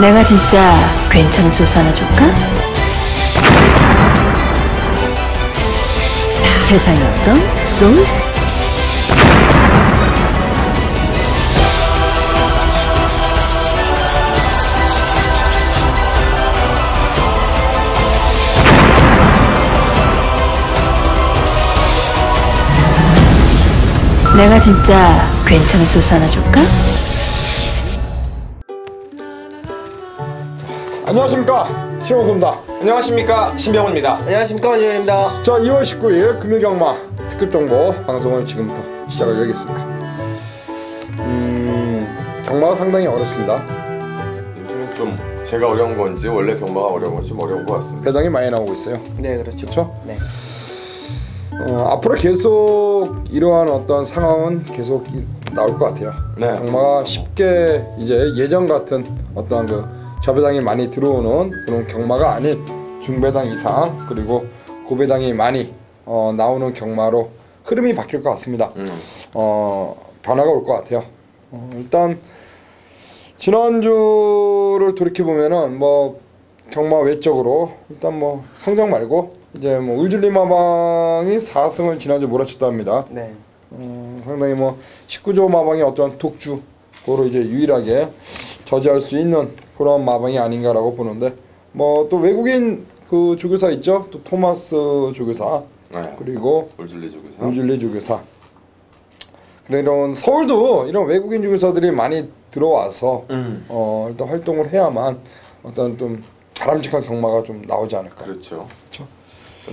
내가 진짜 괜찮은 소스 하나 줄까? 세상에 어떤 소스? 내가 진짜 괜찮은 소스 하나 줄까? 안녕하십니까, 신원섭입니다. 안녕하십니까, 신병훈입니다. 안녕하십니까, 원정현입니다. 자, 2월 19일 금요경마 특급정보 방송을 지금부터 시작을 하겠습니다. 경마가 상당히 어렵습니다. 요즘은 좀 제가 어려운 건지 원래 경마가 어려운 건지 좀 어려운 것 같습니다. 배당이 많이 나오고 있어요. 네, 그렇죠. 그렇죠? 네. 앞으로 계속 이러한 어떤 상황은 계속 나올 것 같아요. 네. 경마가 쉽게 이제 예전 같은 어떤 그 저배당이 많이 들어오는 그런 경마가 아닌 중배당 이상 그리고 고배당이 많이 나오는 경마로 흐름이 바뀔 것 같습니다. 변화가 올 것 같아요. 일단 지난주를 돌이켜 보면은 뭐 경마 외적으로 일단 뭐 성적 말고 이제 뭐 울줄리 마방이 4승을 지난주 몰아쳤다 합니다. 네. 상당히 뭐 19조 마방의 어떤 독주고로 이제 유일하게 저지할 수 있는 그런 마방이 아닌가라고 보는데, 뭐 또 외국인 그 조교사 있죠? 또 토마스 조교사, 네. 그리고 울줄리 조교사. 그래, 이런 서울도 이런 외국인 조교사들이 많이 들어와서 일단 활동을 해야만 어떤 좀 바람직한 경마가 좀 나오지 않을까. 그렇죠. 그렇죠.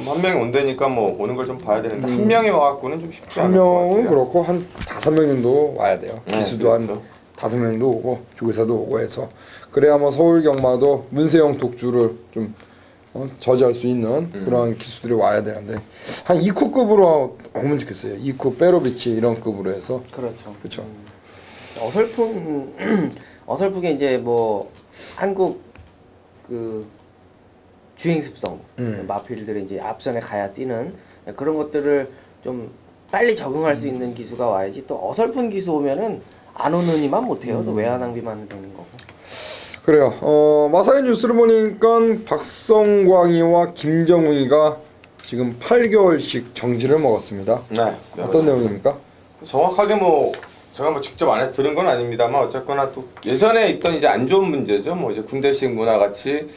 한 명이 온다니까 뭐 오는 걸 좀 봐야 되는데 한 명이 와갖고는 좀 쉽지 한 않을 것 명은 같아요. 그렇고 한 5명 정도 와야 돼요. 네, 기수도 그렇죠. 한 5명 정도 오고 조교사도 오고 해서 그래야 뭐 서울 경마도 문세영 독주를 좀 저지할 수 있는 그런 기수들이 와야 되는데 한 2쿠급으로 오면 좋겠어요. 2쿠 페로비치 이런 급으로 해서. 그렇죠. 그렇죠. 어설프게 이제 뭐 한국 그 주행 습성, 마필들이 이제 앞선에 가야 뛰는 그런 것들을 좀 빨리 적응할 수 있는 기수가 와야지, 또 어설픈 기수 오면은 안 오느니만 못해요. 또 외화 낭비만 되는 거고. 그래요. 마사이 뉴스를 보니까 박성광이와 김정우이가 지금 8개월씩 정지를 먹었습니다. 네. 어떤 내용입니까? 정확하게 뭐 제가 뭐 직접 안 해서 들은 건 아닙니다만 어쨌거나 또 예전에 있던 이제 안 좋은 문제죠. 뭐 이제 군대식 문화 같이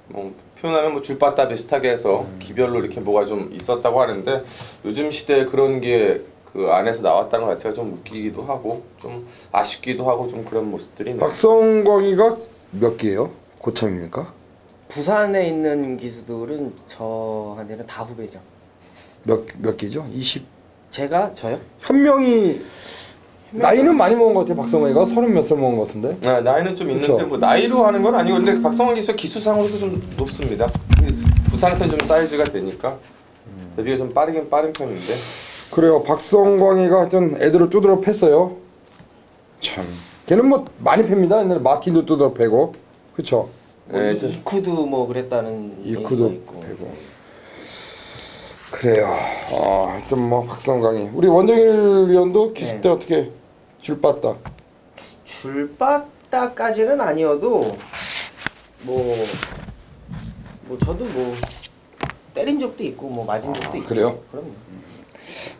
뭐 표현하면 뭐 줄바따 비슷하게 해서 기별로 이렇게 뭐가 좀 있었다고 하는데, 요즘 시대에 그런 게 그 안에서 나왔다는 것 자체가 좀 웃기기도 하고 좀 아쉽기도 하고 좀 그런 모습들이. 박성광이가 몇 개예요? 고참입니까? 부산에 있는 기수들은 저한테는 다 후배죠. 몇 개죠? 20. 저요? 현명이 나이는 많이 먹은 것 같아요. 박성광이가 30 몇 살 먹은 것 같은데. 네, 나이는 좀 있는데 그쵸? 뭐 나이로 하는 건 아니고, 근데 박성환 기수 기수상으로도 좀 높습니다. 부산에서는 좀 사이즈가 되니까 데뷔가 좀 빠르긴 빠른 편인데. 그래요. 박성광이가 하여튼 애들을 두드러 팼어요. 참. 걔는 뭐 많이 팹니다. 옛날에 마틴도 두드러 패고. 그쵸? 뭐 이쿠도 뭐 그랬다는 이쿠도 얘기가 있고. 패고. 그래요. 하여튼 뭐 박성광이. 우리 원정일 위원도 기수 때 어떻게 줄봤다? 줄바다까지는 아니어도 뭐 저도 뭐 때린 적도 있고 뭐 맞은 적도 있고. 그래요? 그럼요.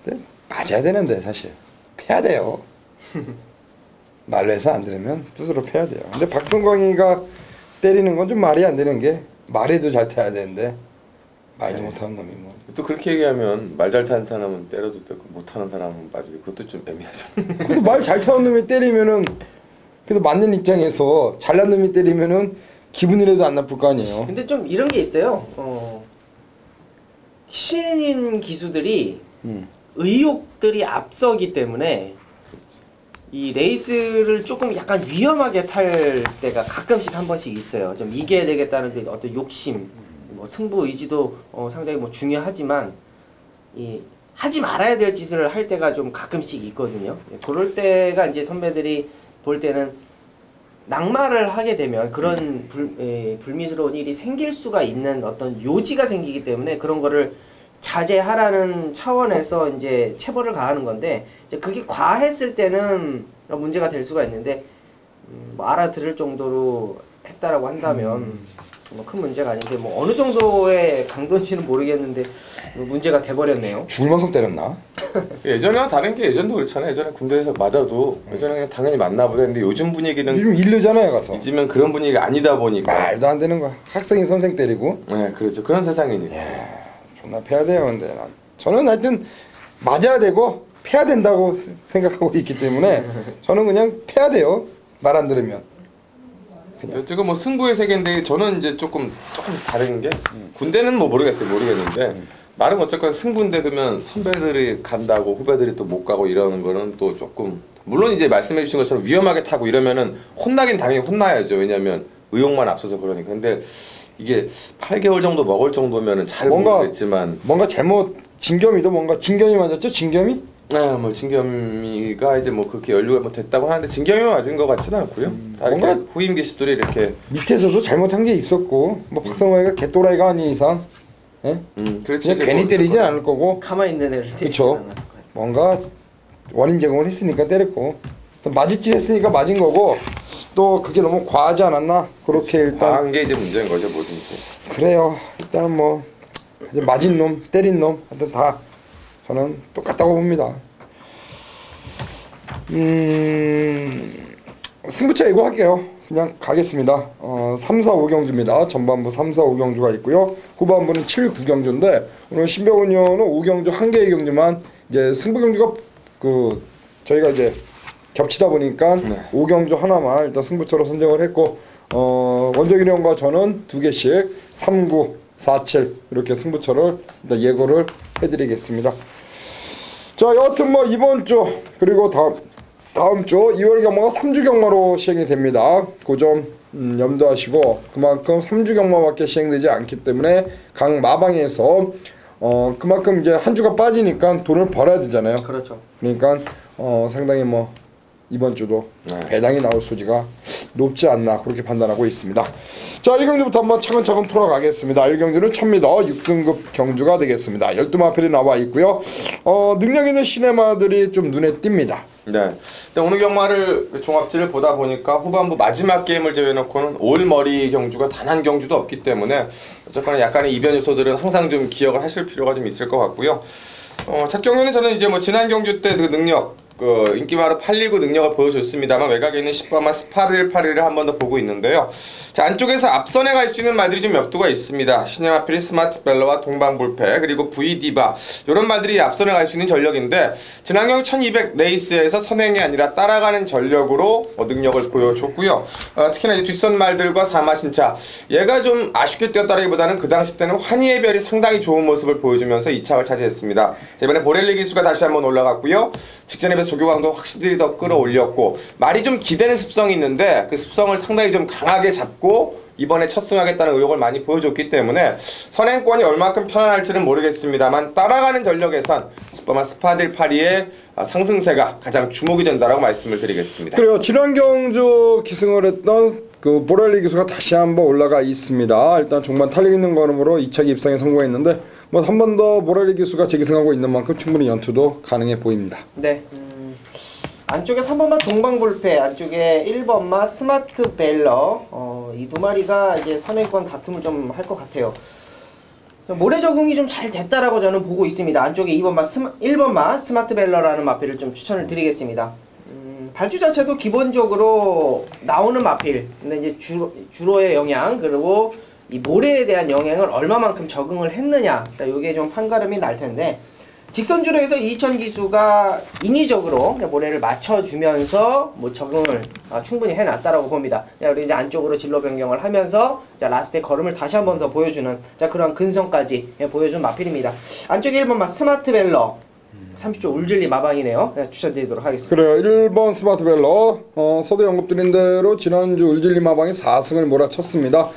근데 맞아야 되는데 사실 패야 돼요. 말로 해서 안 들으면 뜻으로 패야 돼요. 근데 박성광이가 때리는 건 좀 말이 안 되는 게, 말해도 잘 타야 되는데 말도 못하는 놈이 뭐. 또 그렇게 얘기하면 말 잘 타는 사람은 때려도 되고 못하는 사람은 맞아도 그것도 좀 애매하죠. 그래도 말 잘 타는 놈이 때리면은, 그래도 맞는 입장에서 잘난 놈이 때리면은 기분이라도 안 나쁠 거 아니에요. 근데 좀 이런 게 있어요. 신인 기수들이 의욕들이 앞서기 때문에 이 레이스를 조금 약간 위험하게 탈 때가 가끔씩 한 번씩 있어요. 좀 이겨야 되겠다는 그 어떤 욕심, 뭐 승부 의지도 상당히 뭐 중요하지만 이 하지 말아야 될 짓을 할 때가 좀 가끔씩 있거든요. 그럴 때가 이제 선배들이 볼 때는 낙마를 하게 되면 그런 불미스러운 일이 생길 수가 있는 어떤 요지가 생기기 때문에 그런 거를 자제하라는 차원에서 이제 체벌을 가하는 건데, 이제 그게 과했을 때는 문제가 될 수가 있는데 뭐 알아들을 정도로 했다라고 한다면 뭐 큰 문제가 아닌데 뭐 어느 정도의 강도인지는 모르겠는데 뭐 문제가 돼버렸네요. 죽을 만큼 때렸나? 예전에와 다른 게 예전도 그렇잖아요. 예전에 군대에서 맞아도 예전에 그냥 당연히 맞나보다 했는데 요즘 분위기는 요즘 일르잖아요 가서. 요즘은 그런 분위기가 아니다 보니까 말도 안 되는 거야. 학생이 선생 때리고. 네, 그렇죠. 그런 세상이니까. 존나 패야 돼요. 근데 저는 하여튼 맞아야 되고 패야 된다고 생각하고 있기 때문에 저는 그냥 패야 돼요. 말 안 들으면. 지금 뭐 승부의 세계인데 저는 이제 조금 다른 게 군대는 뭐 모르겠는데 말은 어쨌건 승부인데 그러면 선배들이 간다고 후배들이 또 못 가고 이러는 거는 또 조금 물론 이제 말씀해 주신 것처럼 위험하게 타고 이러면은 혼나긴 당연히 혼나야죠. 왜냐면 의욕만 앞서서 그러니까. 근데 이게 8개월 정도 먹을 정도면은 잘 모르겠지만 뭔가 잘못 진겸이도 뭔가 진겸이 맞았죠? 진겸이? 네, 뭐 진겸이가 이제 뭐 그렇게 연루가 뭐 됐다고 하는데 진겸이만 맞은 것 같지는 않고요. 다 이렇게 뭔가 후임 기수들이 이렇게 밑에서도 잘못한 게 있었고 뭐 박성호가 개또라이가 아닌 이상 예? 그렇지. 그냥 괜히 때리진 않을 거고 가만히 있는 애를 때리지 그쵸. 않았을 거예요. 뭔가 원인 제공을 했으니까 때렸고 맞을 짓 했으니까 맞은 거고 또 그게 너무 과하지 않았나 그렇게 일단 과한 게 이제 문제인 거죠 뭐든지. 그래요. 일단은 뭐 이제 맞은 놈 때린 놈 하여튼 다 저는 똑같다고 봅니다. 승부차 예고할게요. 그냥 가겠습니다. 3, 4, 5경주입니다. 전반부 3, 4, 5경주가 있고요. 후반부는 7, 9경주인데 오늘 신병훈련은 5경주 한 개의 경주만 이제 승부 경주가 그 저희가 이제 겹치다 보니까 5경주 하나만 일단 승부처로 선정을 했고 원정일 형과 저는 2개씩 3, 9, 4, 7 이렇게 승부처를 일단 예고를 해드리겠습니다. 자 여하튼 뭐 이번 주 그리고 다음 주 2월 경마가 3주 경마로 시행이 됩니다. 그 점 염두하시고 그만큼 3주 경마밖에 시행되지 않기 때문에 각 마방에서 그만큼 이제 한 주가 빠지니까 돈을 벌어야 되잖아요. 그렇죠. 그러니까 상당히 뭐 이번 주도 배당이 나올 소지가 높지 않나 그렇게 판단하고 있습니다. 자 1경주부터 한번 차근차근 풀어가겠습니다. 1경주는 1000m 6등급 경주가 되겠습니다. 12마필이 나와 있고요. 능력 있는 시네마들이 좀 눈에 띕니다. 네. 오늘 경마를 종합지를 보다 보니까 후반부 마지막 게임을 제외해놓고는 올머리 경주가 단 한 경주도 없기 때문에 어쨌거나 약간의 이변 요소들은 항상 좀 기억을 하실 필요가 좀 있을 것 같고요. 첫 경주는 저는 이제 뭐 지난 경주 때 그 능력 그 인기마로 819 능력을 보여줬습니다만 외곽에 있는 10번마 스파를 8일을 한 번 더 보고 있는데요. 자 안쪽에서 앞선에 갈 수 있는 말들이 좀 몇 두가 있습니다. 시네마필이 스마트 벨러와 동방불패 그리고 V디바 이런 말들이 앞선에 갈 수 있는 전력인데 지난 경주 1200 레이스에서 선행이 아니라 따라가는 전력으로 능력을 보여줬고요. 특히나 이제 뒷선 말들과 사마신차 얘가 좀 아쉽게 뛰었다기보다는 그 당시 때는 환희의 별이 상당히 좋은 모습을 보여주면서 2착을 차지했습니다. 이번에 보렐리 기수가 다시 한번 올라갔고요. 직전에 비해서 조교광도 확실히 더 끌어올렸고 말이 좀 기대는 습성이 있는데 그 습성을 상당히 좀 강하게 잡고 이번에 첫 승하겠다는 의욕을 많이 보여줬기 때문에 선행권이 얼마큼 편안할지는 모르겠습니다만 따라가는 전력에선 10번마 스파딜 파리의 상승세가 가장 주목이 된다라고 말씀을 드리겠습니다. 그래요. 지난 경주 기승을 했던 그 보랄리 기수가 다시 한번 올라가 있습니다. 일단 종반 탄력 있는 걸음으로 2차기 입상에 성공했는데 뭐 한 번 더 보랄리 기수가 재기승하고 있는 만큼 충분히 연투도 가능해 보입니다. 네. 안쪽에 3번마 동방불패, 안쪽에 1번마 스마트 벨러 이 두 마리가 이제 선행권 다툼을 좀 할 것 같아요. 모래 적응이 좀 잘 됐다라고 저는 보고 있습니다. 안쪽에 1번마 스마트 벨러라는 마필을 좀 추천을 드리겠습니다. 발주 자체도 기본적으로 나오는 마필, 근데 이제 주로의 영향 그리고 이 모래에 대한 영향을 얼마만큼 적응을 했느냐, 이게 좀 판가름이 날 텐데 직선주로에서 2000 기수가 인위적으로 모래를 맞춰주면서 뭐 적응을 충분히 해놨다라고 봅니다. 그리고 이제 안쪽으로 진로 변경을 하면서 라스트에 걸음을 다시 한 번 더 보여주는 그런 근성까지 보여준 마필입니다. 안쪽에 1번마 스마트 벨러 30조 울질리 마방이네요. 추천드리도록 하겠습니다. 그래요. 1번 스마트 벨러 서두 언급드린 대로 지난주 울질리 마방이 4승을 몰아쳤습니다.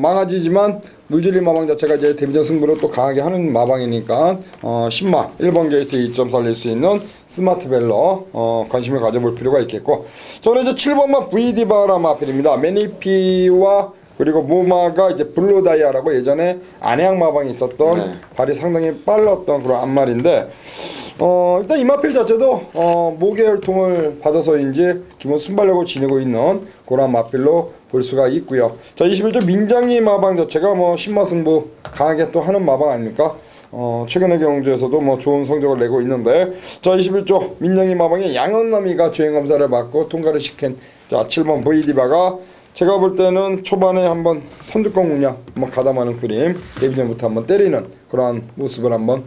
망아지지만 물질리 마방 자체가 이제 데뷔전 승부를 또 강하게 하는 마방이니까 10만 1번 게이트 2점 살릴 수 있는 스마트 벨러 관심을 가져볼 필요가 있겠고 저는 이제 7번만 V디바라 마필입니다. 매니피와 그리고 모마가 이제 블루다이아라고 예전에 안해양 마방에 있었던 발이 상당히 빨랐던 그런 앞말인데 일단 이 마필 자체도 모계혈통을 받아서인지 기본 순발력을 지니고 있는 그런 마필로 볼 수가 있고요. 자 21조 민정이 마방 자체가 뭐 신마승부 강하게 또 하는 마방 아닙니까? 최근의 경주에서도 뭐 좋은 성적을 내고 있는데 자 21조 민정이 마방의 양현남이가 주행검사를 받고 통과를 시킨 자 7번 VD바가 제가 볼 때는 초반에 한번 선두권 공략 한번 가담하는 그림 데뷔전부터 한번 때리는 그러한 모습을 한번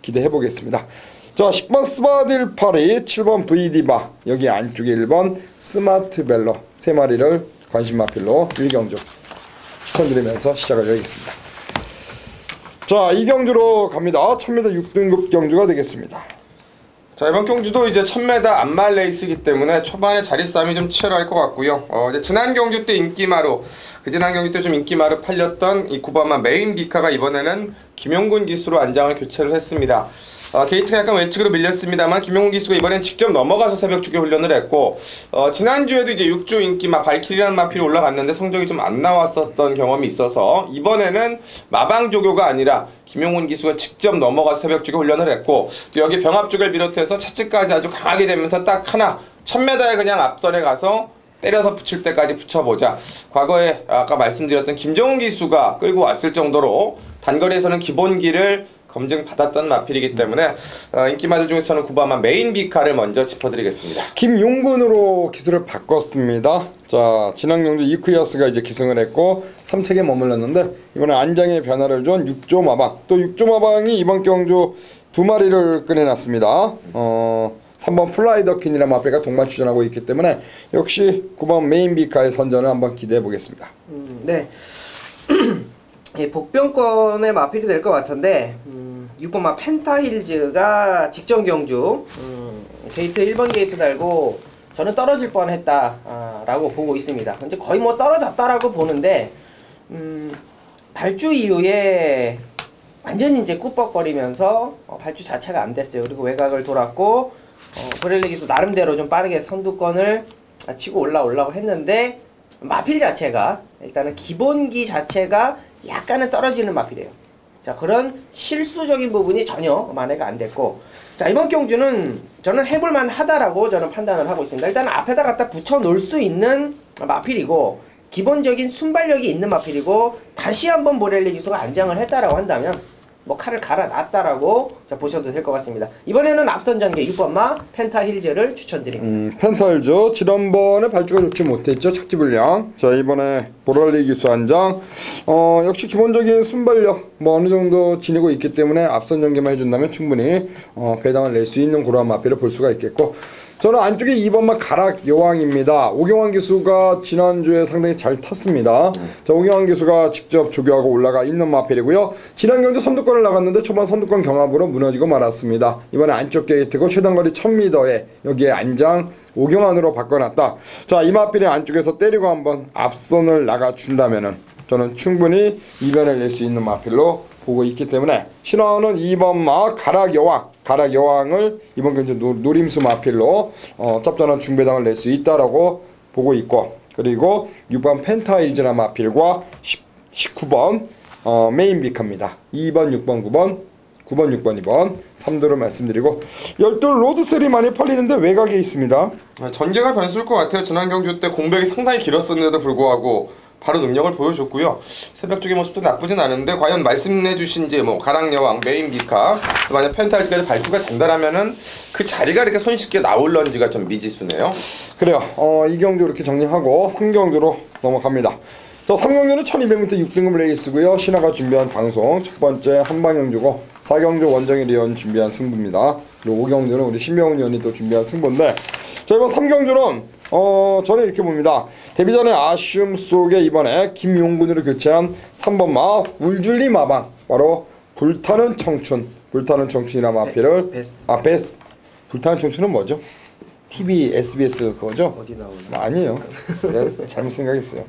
기대해 보겠습니다. 자 10번 스바딜 파리 7번 VD바 여기 안쪽에 1번 스마트벨러 3마리를 관심마필로 1경주 추천드리면서 시작을 하겠습니다. 자 이 경주로 갑니다. 1000m 6등급 경주가 되겠습니다. 자 이번 경주도 이제 1000m 안말 레이스이기 때문에 초반에 자리 싸움이 좀 치열할 것 같고요. 이제 지난 경주 때 인기마로 지난 경주 때 좀 인기마로 팔렸던 이 9번마 메인 비카가 이번에는 김용군 기수로 안장을 교체를 했습니다. 게이트가 약간 왼쪽으로 밀렸습니다만 김용훈 기수가 이번엔 직접 넘어가서 새벽 주기 훈련을 했고 지난주에도 이제 6조 인기마 발키리라는 마필이 올라갔는데 성적이 좀 안 나왔었던 경험이 있어서 이번에는 마방 조교가 아니라 김용훈 기수가 직접 넘어가서 새벽 주기 훈련을 했고 또 여기 병합 쪽을 비롯해서 차측까지 아주 강하게 되면서 딱 하나 1000m에 그냥 앞선에 가서 때려서 붙일 때까지 붙여보자. 과거에 아까 말씀드렸던 김정훈 기수가 끌고 왔을 정도로 단거리에서는 기본기를 검증받았던 마필이기 때문에 인기마들 중에서는 9번마 메인 비카를 먼저 짚어드리겠습니다. 김용군으로 기술을 바꿨습니다. 자 지난 경주 이쿠이어스가 이제 기승을 했고 3책에 머물렀는데 이번에 안장의 변화를 준 6조 마방 또 6조 마방이 이번 경주 2마리를 꺼내놨습니다. 3번 플라이더킨이라는 마필가 동반 출전하고 있기 때문에 역시 9번 메인 비카의 선전을 한번 기대해 보겠습니다. 네. 복병권의 마필이 될 것 같은데 6번마 펜타힐즈가 직전 경주 게이트 1번 게이트 달고 저는 떨어질 뻔했다 라고 보고 있습니다. 이제 거의 뭐 떨어졌다라고 보는데 발주 이후에 완전히 이제 꾸벅거리면서 발주 자체가 안 됐어요. 그리고 외곽을 돌았고 브렐리 기수 나름대로 좀 빠르게 선두권을 치고 올라오려고 했는데 마필 자체가 일단은 기본기 자체가 약간은 떨어지는 마필이에요. 자 그런 실수적인 부분이 전혀 만회가 안 됐고 자 이번 경주는 저는 해볼만 하다라고 저는 판단을 하고 있습니다. 일단 앞에다 갖다 붙여 놓을 수 있는 마필이고 기본적인 순발력이 있는 마필이고 다시 한번 모렐리 기수가 안장을 했다라고 한다면 뭐 칼을 갈아놨다라고 보셔도 될 것 같습니다. 이번에는 앞선 전개 6번마 펜타힐즈를 추천드립니다. 펜타힐즈 지난번에 발주가 좋지 못했죠. 착지불량. 자 이번에 보랄리 기수 안장 역시 기본적인 순발력 뭐 어느 정도 지니고 있기 때문에 앞선 전개만 해준다면 충분히 배당을 낼 수 있는 그러한 마필을 볼 수가 있겠고 저는 안쪽에 2번마 가락 여왕입니다. 오경환 기수가 지난주에 상당히 잘 탔습니다. 자 오경환 기수가 직접 조교하고 올라가 있는 마필이고요. 지난 경주 선두권을 나갔는데 초반 선두권 경합으로 무너지고 말았습니다. 이번에 안쪽 게이트고 최단거리 1000m에 여기에 안장 오경환으로 바꿔놨다. 자 이 마필이 안쪽에서 때리고 한번 앞선을 나가준다면은 저는 충분히 이변을 낼 수 있는 마필로 보고 있기 때문에 신화는 2번마 가락 여왕을 이번 경주 노림수 마필로 짭짤한 중배당을 낼 수 있다라고 보고 있고 그리고 6번 펜타일즈나 마필과 19번 메인 비카입니다. 2번 6번 9번 9번 6번 2번 3도로 말씀드리고 12 로드셀이 많이 팔리는데 외곽에 있습니다. 전개가 변수일 것 같아요. 지난 경주 때 공백이 상당히 길었었는데도 불구하고 바로 능력을 보여줬고요. 새벽 쪽의 모습도 나쁘진 않은데 과연 말씀해주신 이제 뭐 가랑여왕, 메인 비카, 만약 펜타일즈까지 발표가 된다라면은 그 자리가 이렇게 손쉽게 나올런지가 좀 미지수네요. 그래요. 이 경주 이렇게 정리하고 3경주로 넘어갑니다. 자 3경주는 1200m 6등급 레이스고요. 신화가 준비한 방송 첫 번째 한방경주고 4경주 원정일 위원 준비한 승부입니다. 그리고 5경주는 우리 신명훈 위원이 또 준비한 승부인데 자 이번 3경주는 저는 이렇게 봅니다. 데뷔전의 아쉬움 속에 이번에 김용군으로 교체한 3번마 울줄리 마방 바로 불타는 청춘이나 마필을 베스트 불타는 청춘은 뭐죠? TV, SBS 그거죠? 어디 나오나? 아니에요. 내가 잘못 생각했어요.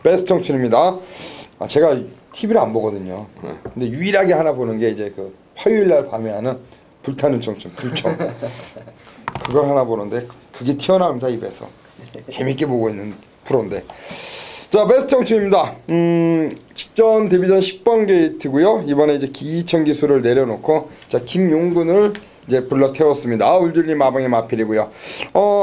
베스트 청춘입니다. 제가 TV를 안 보거든요. 근데 유일하게 하나 보는 게 이제 그 화요일날 밤에 하는 불타는 청춘, 불청. 그걸 하나 보는데 그게 튀어나옵니다 입에서. 재밌게 보고 있는 프로인데. 자 베스트 청춘입니다. 직전 데뷔전 10번 게이트고요. 이번에 이제 기천 기수를 내려놓고 자 김용군을 이제 불러 태웠습니다. 울줄리 마방의 마필이고요.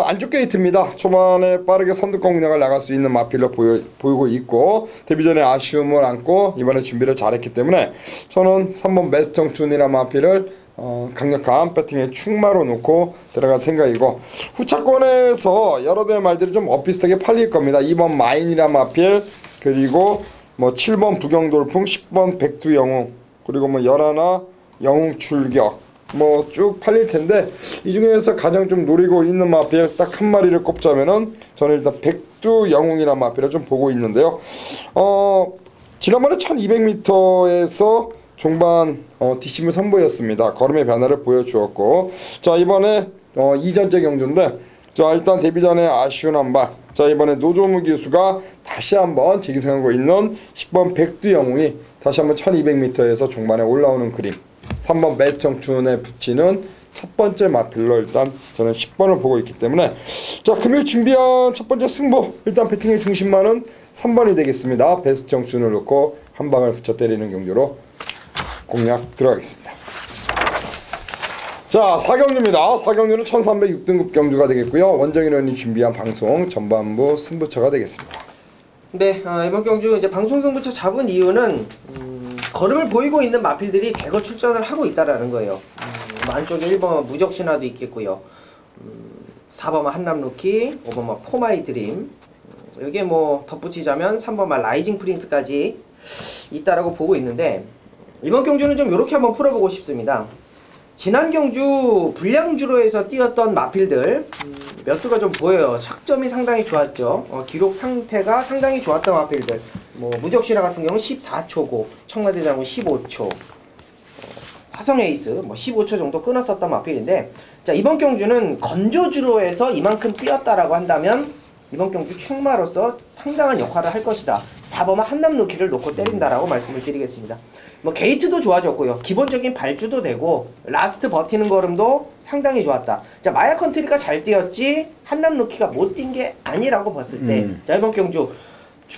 안쪽 게이트입니다. 초반에 빠르게 선두권 공략을 나갈 수 있는 마필로 보이고 있고 데뷔전에 아쉬움을 안고 이번에 준비를 잘했기 때문에 저는 3번 메스청춘이라는 마필을 강력한 배팅에 충마로 놓고 들어갈 생각이고 후차권에서 여러 대의 말들이 좀 엇비슷하게 팔릴 겁니다. 2번 마인이라는 마필 그리고 뭐 7번 부경돌풍 10번 백두영웅 그리고 뭐 11 영웅출격 뭐 쭉 팔릴 텐데 이 중에서 가장 좀 노리고 있는 마필 딱 한 마리를 꼽자면은 저는 일단 백두영웅이라는 마필을 좀 보고 있는데요. 지난번에 1200m에서 종반 뒷심을 선보였습니다. 걸음의 변화를 보여주었고 자 이번에 2전째 경주인데 자 일단 데뷔전에 아쉬운 한발 자 이번에 노조무 기수가 다시 한번 재기승하고 있는 10번 백두영웅이 다시 한번 1200m에서 종반에 올라오는 그림 3번 메스청춘에 붙이는 첫 번째 마필로 일단 저는 10번을 보고 있기 때문에 자 금일 준비한 첫 번째 승부 일단 배팅의 중심만은 3번이 되겠습니다. 메스청춘을 놓고 한 방을 붙여 때리는 경주로 공략 들어가겠습니다. 자 4경주입니다. 4경주는 1306등급 경주가 되겠고요. 원정인 의원이 준비한 방송 전반부 승부처가 되겠습니다. 네, 이번 경주 이제 방송 승부처 잡은 이유는 걸음을 보이고 있는 마필들이 대거 출전을 하고 있다라는 거예요. 안쪽에 1번 무적신화도 있겠고요. 4번만 한남루키, 5번만 포마이 드림. 여기에 뭐 덧붙이자면 3번만 라이징 프린스까지 있다라고 보고 있는데 이번 경주는 좀 이렇게 한번 풀어보고 싶습니다. 지난 경주 불량주로에서 뛰었던 마필들 몇 수가 좀 보여요. 착점이 상당히 좋았죠. 기록 상태가 상당히 좋았던 마필들 뭐 무적신화 같은 경우는 14초고 청라대장군 15초 화성에이스 뭐 15초 정도 끊었었던 마필인데 자 이번 경주는 건조주로에서 이만큼 뛰었다라고 한다면 이번 경주 충마로서 상당한 역할을 할 것이다. 4번만 한남루키를 놓고 때린다라고 말씀을 드리겠습니다. 뭐 게이트도 좋아졌고요. 기본적인 발주도 되고 라스트 버티는 걸음도 상당히 좋았다. 자 마야 컨트리가 잘 뛰었지 한남루키가 못 뛴 게 아니라고 봤을 때 자 이번 경주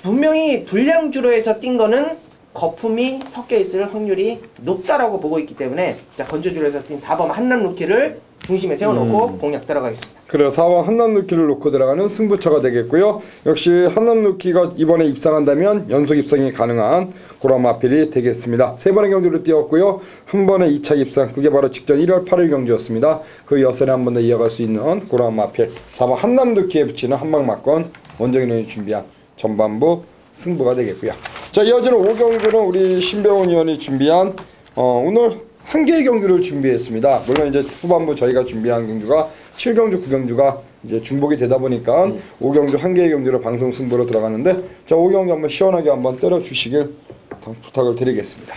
분명히 불량주로에서 뛴 거는 거품이 섞여 있을 확률이 높다라고 보고 있기 때문에 자 건조주로에서 뛴 4번 한남루키를 중심에 세워놓고 공략 들어가겠습니다. 그래요. 4번 한남루키를 놓고 들어가는 승부처가 되겠고요. 역시 한남루키가 이번에 입상한다면 연속 입상이 가능한 그런 마필이 되겠습니다. 3번의 경주를 뛰었고요. 한 번의 2차 입상 그게 바로 직전 1월 8일 경주였습니다. 그 여선에 한 번 더 이어갈 수 있는 그런 마필 4번 한남루키에 붙이는 한방막건 원정인이 준비한 전반부 승부가 되겠고요. 자 이어지는 5경주는 우리 신병훈 의원이 준비한 오늘 한 개의 경주를 준비했습니다. 물론 이제 후반부 저희가 준비한 경주가 7경주, 9경주가 이제 중복이 되다 보니까 5경주 한 개의 경주로 방송 승부로 들어가는데 자 5경주 한번 시원하게 한번 때려 주시길 부탁을 드리겠습니다.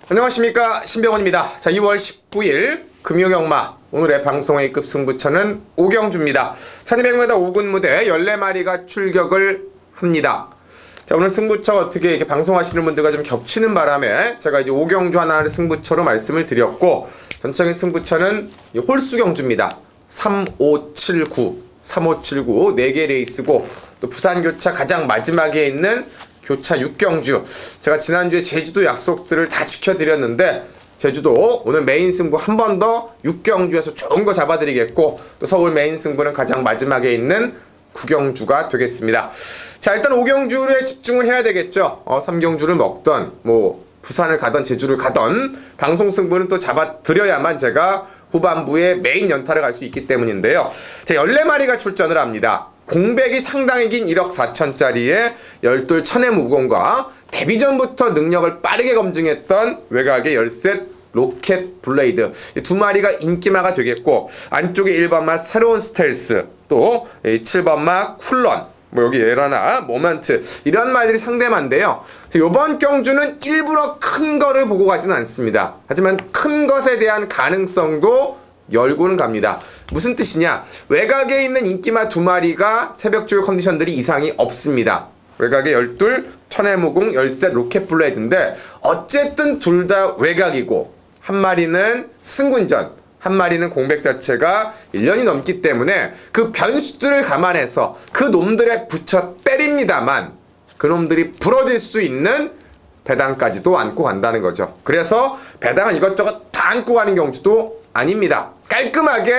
안녕하십니까 신병훈입니다. 자 2월 19일 금요경마 오늘의 방송 A급 승부처는 5경주입니다. 1200m 5군 무대 14마리가 출격을 합니다. 자 오늘 승부처 어떻게 이렇게 방송하시는 분들과 좀 겹치는 바람에 제가 이제 5경주 하나를 승부처로 말씀을 드렸고 전적인 승부처는 홀수 경주입니다. 3579 4개 레이스고 또 부산교차 가장 마지막에 있는 교차 6경주 제가 지난주에 제주도 약속들을 다 지켜드렸는데 제주도 오늘 메인 승부 한 번 더 6경주에서 좋은 거 잡아드리겠고 또 서울 메인 승부는 가장 마지막에 있는 9경주가 되겠습니다. 자 일단 5경주에 집중을 해야 되겠죠. 3경주를 먹던 뭐 부산을 가던 제주를 가던 방송 승부는 또 잡아드려야만 제가 후반부에 메인 연타를 갈 수 있기 때문인데요. 자 14마리가 출전을 합니다. 공백이 상당히 긴 1억 4천짜리에 12 천의 무공과 데뷔전부터 능력을 빠르게 검증했던 외곽의 13 로켓 블레이드 두 마리가 인기마가 되겠고 안쪽에 1번마 새로운 스텔스 또 7번마 쿨런 뭐 여기 에라나 모먼트 이런 말들이 상대만인데요. 이번 경주는 일부러 큰 거를 보고 가지는 않습니다. 하지만 큰 것에 대한 가능성도 열고는 갑니다. 무슨 뜻이냐? 외곽에 있는 인기마 두 마리가 새벽 조율 컨디션들이 이상이 없습니다. 외곽에 12 천혜무궁 13 로켓 블레이드인데 어쨌든 둘 다 외곽이고 한 마리는 승군전 한 마리는 공백 자체가 1년이 넘기 때문에 그 변수들을 감안해서 그 놈들에 붙여 때립니다만 그 놈들이 부러질 수 있는 배당까지도 안고 간다는 거죠. 그래서 배당은 이것저것 다 안고 가는 경주도 아닙니다. 깔끔하게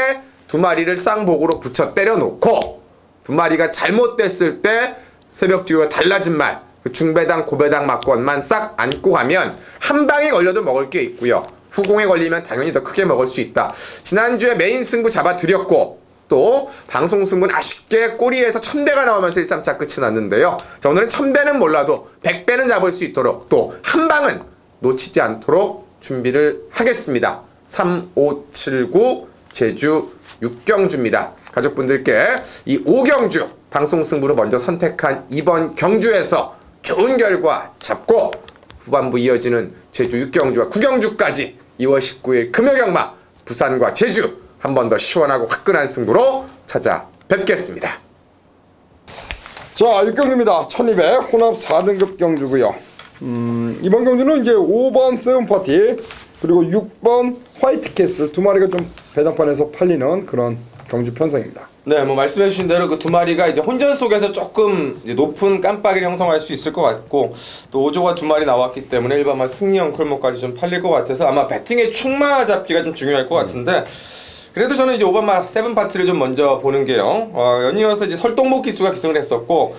두 마리를 쌍복으로 붙여 때려놓고 두 마리가 잘못됐을 때 새벽지구가 달라진 말, 그 중배당 고배당 막권만 싹 안고 가면 한 방에 걸려도 먹을 게 있고요. 후공에 걸리면 당연히 더 크게 먹을 수 있다. 지난주에 메인 승부 잡아드렸고 또 방송 승부는 아쉽게 꼬리에서 1000배가 나오면서 1-3차 끝이 났는데요. 자, 오늘은 1000배는 몰라도 100배는 잡을 수 있도록 또 한 방은 놓치지 않도록 준비를 하겠습니다. 3579 제주 6경주입니다. 가족분들께 이 5경주 방송 승부로 먼저 선택한 이번 경주에서 좋은 결과 잡고 후반부 이어지는 제주 6경주와 9경주까지 2월 19일 금요경마 부산과 제주 한 번 더 시원하고 화끈한 승부로 찾아뵙겠습니다. 자, 6경주입니다. 1200 혼합 4등급 경주고요. 이번 경주는 이제 5번 세븐파티 그리고 6번 화이트캐슬 두 마리가 좀 배당판에서 팔리는 그런 경주 편성입니다. 네, 뭐 말씀해주신 대로 그 두 마리가 이제 혼전 속에서 조금 이제 높은 깜빡이를 형성할 수 있을 것 같고 또 5조가 두 마리 나왔기 때문에 일반만 승리형 콜모까지 좀 팔릴 것 같아서 아마 배팅의 충마 잡기가 좀 중요할 것 같은데 그래도 저는 이제 5번마 세븐파티를 좀 먼저 보는 게요. 연이어서 이제 설동복 기수가 기승을 했었고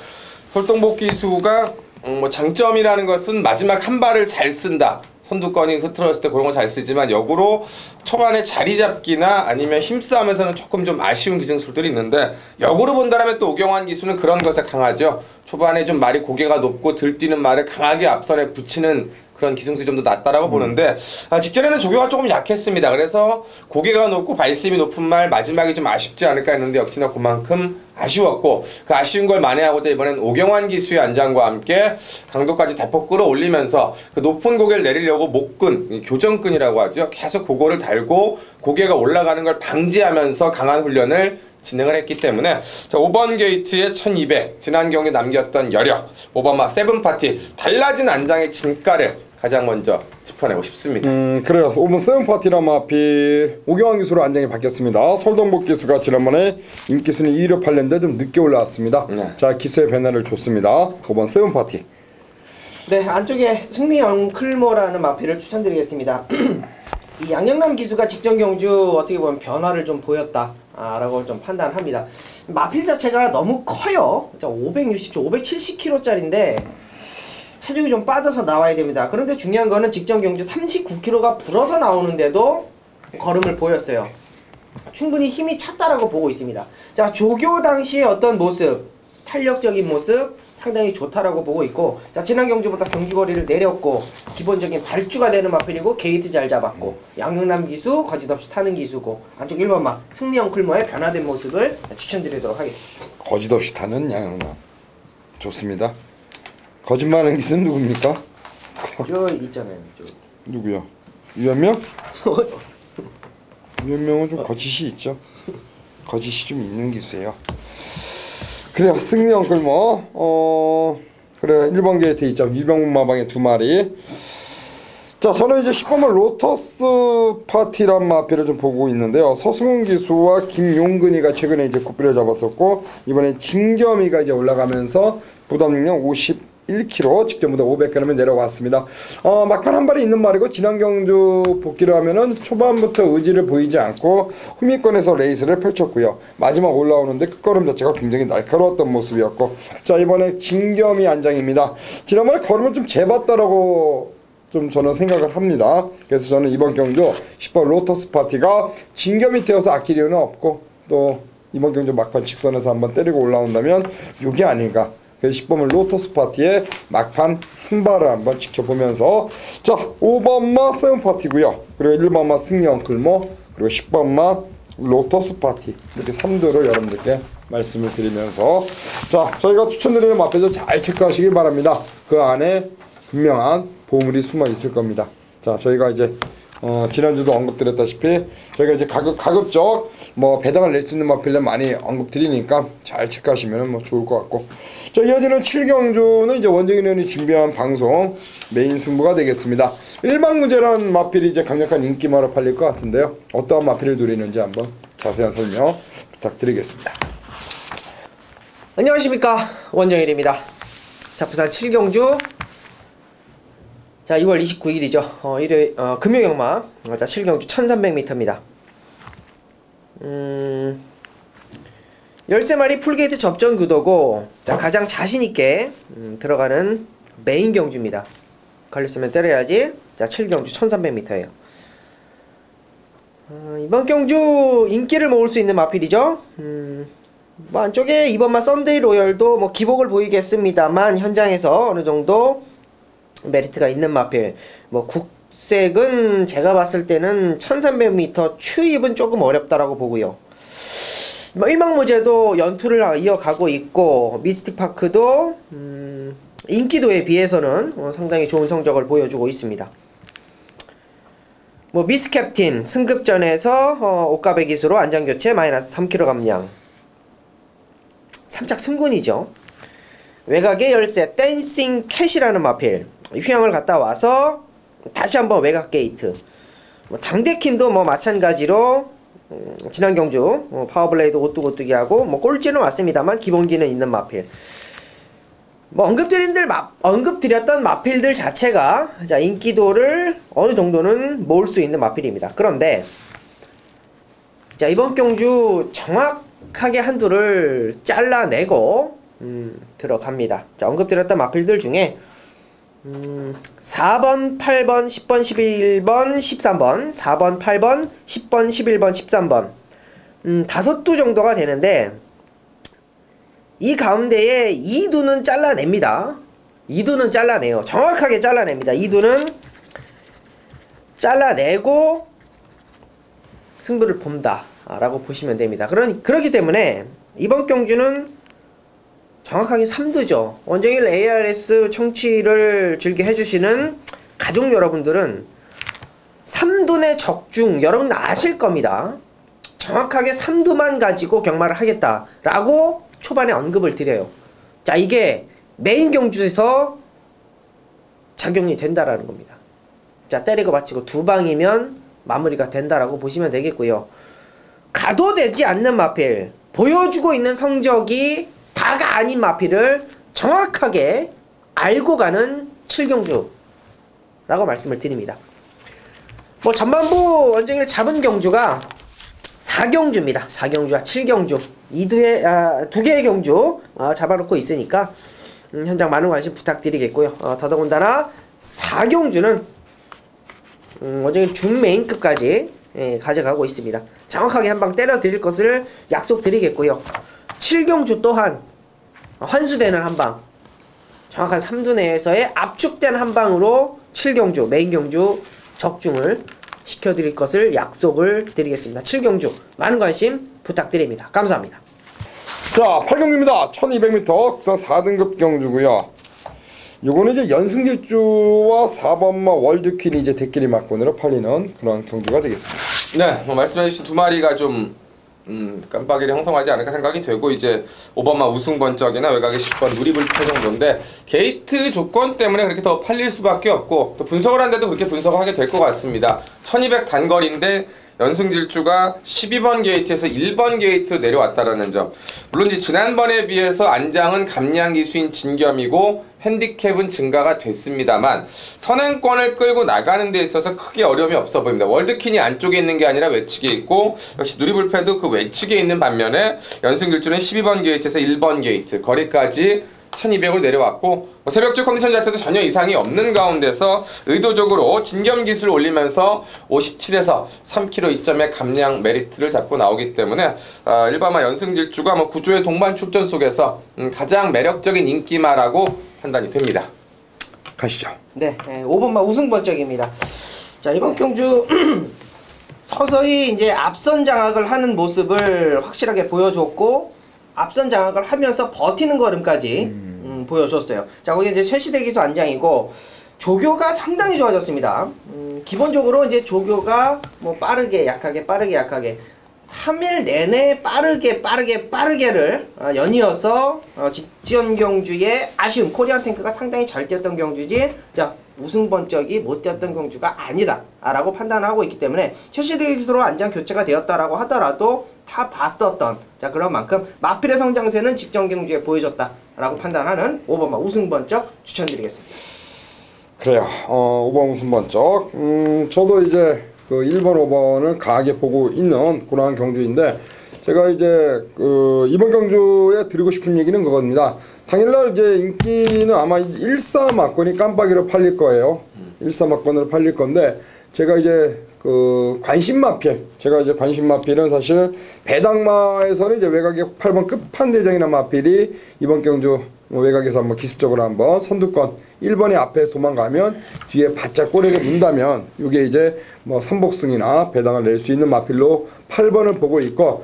설동복 기수가 뭐 장점이라는 것은 마지막 한 발을 잘 쓴다. 선두권이 흐트러졌을 때 그런 거 잘 쓰지만 역으로 초반에 자리 잡기나 아니면 힘싸움에서는 조금 좀 아쉬운 기승술들이 있는데 역으로 본다면 또 오경환 기수는 그런 것에 강하죠. 초반에 좀 말이 고개가 높고 들뛰는 말을 강하게 앞선에 붙이는 그런 기승술이 좀 더 낫다라고 보는데 직전에는 조교가 조금 약했습니다. 그래서 고개가 높고 발심이 높은 말 마지막에 좀 아쉽지 않을까 했는데 역시나 그만큼 아쉬웠고 그 아쉬운 걸 만회하고자 이번엔 오경환 기수의 안장과 함께 강도까지 대폭 끌어올리면서 그 높은 고개를 내리려고 목근, 교정근이라고 하죠. 계속 그거를 달고 고개가 올라가는 걸 방지하면서 강한 훈련을 진행을 했기 때문에 자 5번 게이트의 1200 지난 경기에 남겼던 여력 5번마 세븐파티 달라진 안장의 진가를 가장 먼저 짚어내고 싶습니다. 그래요. 5번 세븐파티란 마필 오경환 기수로 안장이 바뀌었습니다. 설동복 기수가 지난번에 인기순위 2위로 팔렸는데 좀 늦게 올라왔습니다. 네. 자, 기수의 변화를 줬습니다. 5번 세븐파티. 네, 안쪽에 승리 엉클모라는 마필을 추천드리겠습니다. 이 양영남 기수가 직전 경주 어떻게 보면 변화를 좀 보였다 라고 좀 판단합니다. 마필 자체가 너무 커요. 560kg, 570kg짜리인데 체중이 좀 빠져서 나와야 됩니다. 그런데 중요한 거는 직전 경주 39kg가 불어서 나오는데도 걸음을 보였어요. 충분히 힘이 찼다라고 보고 있습니다. 자, 조교 당시의 어떤 모습, 탄력적인 모습 상당히 좋다라고 보고 있고 자, 지난 경주보다 경주거리를 내렸고 기본적인 발주가 되는 마필이고 게이트 잘 잡았고 양영남 기수 거짓없이 타는 기수고 안쪽 1번마 승리형 클모의 변화된 모습을 추천드리도록 하겠습니다. 거짓없이 타는 양영남. 좋습니다. 거짓말하는 기수는 누굽니까? 저 있잖아요. 누구요? 유현명? 유현명은 좀 거짓이 있죠. 거짓이 좀 있는 기수예요. 그래요. 승리 엉클모 그래 1번 게이트 있죠. 유병문 마방의 두 마리. 자, 저는 이제 10번만 로터스 파티란 마필을 좀 보고 있는데요. 서승훈 기수와 김용근이가 최근에 이제 굿비를 잡았었고 이번에 진겸이가 이제 올라가면서 부담 능력 51kg 직전보다 500g 내려왔습니다. 막판 한 발이 있는 말이고 지난 경주 복귀를 하면은 초반부터 의지를 보이지 않고 후미권에서 레이스를 펼쳤고요. 마지막 올라오는데 끝걸음 자체가 굉장히 날카로웠던 모습이었고 자, 이번에 진겸이 안장입니다. 지난번에 걸음을 좀 재봤다라고 좀 저는 생각을 합니다. 그래서 저는 이번 경주 10번 로터스 파티가 진겸이 되어서 아낄 이유는 없고 또 이번 경주 막판 직선에서 한번 때리고 올라온다면 이게 아닌가. 그래서 10번은 로터스 파티의 막판 한 발을 한번 지켜보면서 자 5번마 세븐파티고요. 그리고 1번마 승리 엉클모 그리고 10번마 로터스 파티 이렇게 3도를 여러분들께 말씀을 드리면서 자 저희가 추천드리는 마필도 잘 체크하시길 바랍니다. 그 안에 분명한 보물이 숨어 있을 겁니다. 자 저희가 이제 지난주도 언급드렸다시피 저희가 이제 가급적 뭐 배당을 낼 수 있는 마필을 많이 언급드리니까 잘 체크하시면 뭐 좋을 것 같고 자 이어지는 7경주는 이제 원정인 의원이 준비한 방송 메인 승부가 되겠습니다. 일반구제라는 마필이 이제 강력한 인기마로 팔릴 것 같은데요. 어떠한 마필을 노리는지 한번 자세한 설명 부탁드리겠습니다. 안녕하십니까, 원정일입니다. 자, 부산 7경주 자 2월 29일이죠. 일요일 금요경마 자 7경주 1300m입니다. 13마리 풀게이트 접전 구도고, 자, 가장 자신있게 들어가는 메인 경주입니다. 걸렸으면 때려야지. 자, 7경주 1300m예요. 이번 경주 인기를 모을 수 있는 마필이죠. 뭐 안쪽에 이번마 썬데이 로열도 뭐 기복을 보이겠습니다만 현장에서 어느 정도 메리트가 있는 마필. 뭐 국색은 제가 봤을 때는 1300m 추입은 조금 어렵다라고 보고요. 뭐 일망무제도 연투를 이어가고 있고, 미스틱파크도 인기도에 비해서는 상당히 좋은 성적을 보여주고 있습니다. 뭐 미스캡틴 승급전에서 옷가배 기수로 안장교체 마이너스 3kg 감량. 3착 승군이죠. 외곽의 열쇠 댄싱 캣이라는 마필. 휴양을 갔다 와서 다시 한번 외곽 게이트. 뭐 당대킨도 뭐 마찬가지로 지난 경주 파워블레이드 오뚜고뚜기하고 뭐 꼴찌는 왔습니다만 기본기는 있는 마필. 뭐 언급드렸던 마필들 자체가 자 인기도를 어느 정도는 모을 수 있는 마필입니다. 그런데 자 이번 경주 정확하게 한두를 잘라내고 들어갑니다. 자 언급드렸던 마필들 중에 4번, 8번, 10번, 11번, 13번 4번, 8번, 10번, 11번, 13번 5두 정도가 되는데 이 가운데에 2두는 잘라냅니다. 2두는 잘라내요. 정확하게 잘라냅니다. 2두는 잘라내고 승부를 본다 라고 보시면 됩니다. 그렇기 때문에 이번 경주는 정확하게 3두죠. 원정일 ARS 청취를 즐겨 해주시는 가족 여러분들은 3둔의 적중 여러분 아실 겁니다. 정확하게 3두만 가지고 경마를 하겠다라고 초반에 언급을 드려요. 자 이게 메인 경주에서 작용이 된다라는 겁니다. 자 때리고 받치고 두 방이면 마무리가 된다라고 보시면 되겠고요. 가도 되지 않는 마필, 보여주고 있는 성적이 다가 아닌 마필을 정확하게 알고 가는 7경주라고 말씀을 드립니다. 뭐 전반부 원정일 잡은 경주가 4경주입니다. 4경주와 7경주 두 개의 경주 잡아놓고 있으니까 현장 많은 관심 부탁드리겠고요. 더더군다나 4경주는 원정일 중메인급까지 가져가고 있습니다. 정확하게 한방 때려 드릴 것을 약속드리겠고요. 7경주 또한 환수되는 한방, 정확한 3두 내에서의 압축된 한방으로 7경주 메인 경주 적중을 시켜드릴 것을 약속을 드리겠습니다. 7경주 많은 관심 부탁드립니다. 감사합니다. 자 8경주입니다. 1200m 국산 4등급 경주고요. 요거는 이제 연승질주와 4번마 월드퀸이 이제 대끼리 막권으로 팔리는 그런 경주가 되겠습니다. 네, 뭐 말씀해주신 두 마리가 좀 깜빡이를 형성하지 않을까 생각이 되고, 이제 5번마 우승번쩍이나 외곽의 10번 누리불패 정도인데 게이트 조건 때문에 그렇게 더 팔릴 수밖에 없고, 또 분석을 한데도 그렇게 분석을 하게 될 것 같습니다. 1200 단거리인데 연승질주가 12번 게이트에서 1번 게이트로 내려왔다라는 점. 물론 이제 지난번에 비해서 안장은 감량 기수인 진겸이고 핸디캡은 증가가 됐습니다만 선행권을 끌고 나가는 데 있어서 크게 어려움이 없어 보입니다. 월드킨이 안쪽에 있는 게 아니라 외측에 있고, 역시 누리불패도 그 외측에 있는 반면에 연승질주는 12번 게이트에서 1번 게이트 거리까지 1200으로 내려왔고, 새벽주 컨디션 자체도 전혀 이상이 없는 가운데서 의도적으로 진겸 기술을 올리면서 57에서 3kg 2점의 감량 메리트를 잡고 나오기 때문에 일반화 연승질주가 뭐 구조의 동반 출전 속에서 가장 매력적인 인기마라고 판단이 됩니다. 가시죠. 네, 5번마 우승번쩍입니다. 자 이번 경주 서서히 이제 앞선 장악을 하는 모습을 확실하게 보여줬고, 앞선 장악을 하면서 버티는 걸음까지 보여줬어요. 자 거기 이제 최시대 기수 안장이고 조교가 상당히 좋아졌습니다. 기본적으로 이제 조교가 뭐 빠르게 약하게 빠르게 약하게 3일 내내 빠르게를 연이어서 직전 경주의 아쉬움, 코리안 탱크가 상당히 잘 뛰었던 경주지 자 우승번쩍이 못 뛰었던 경주가 아니다 라고 판단을 하고 있기 때문에 최시대 기수로 안장 교체가 되었다라고 하더라도 다 봤었던 자 그런 만큼 마필의 성장세는 직전 경주에 보여줬다 라고 판단하는 5번마 우승번쩍 추천드리겠습니다. 그래요. 5번 우승번쩍. 저도 이제 그 1번, 5번을 강하게 보고 있는 그러한 경주인데 제가 이제 그 이번 경주에 드리고 싶은 얘기는 그겁니다. 당일날 이제 인기는 아마 14막권이 깜빡이로 팔릴 거예요. 14막권으로 팔릴 건데 제가 이제 그 관심마필, 제가 이제 관심마필은 사실 배당마에서는 이제 외곽의 8번 끝판대장이나 마필이 이번 경주 외곽에서 한번 기습적으로 한번 선두권 1번이 앞에 도망가면 뒤에 바짝 꼬리를 문다면 이게 이제 뭐 삼복승이나 배당을 낼 수 있는 마필로 8번을 보고 있고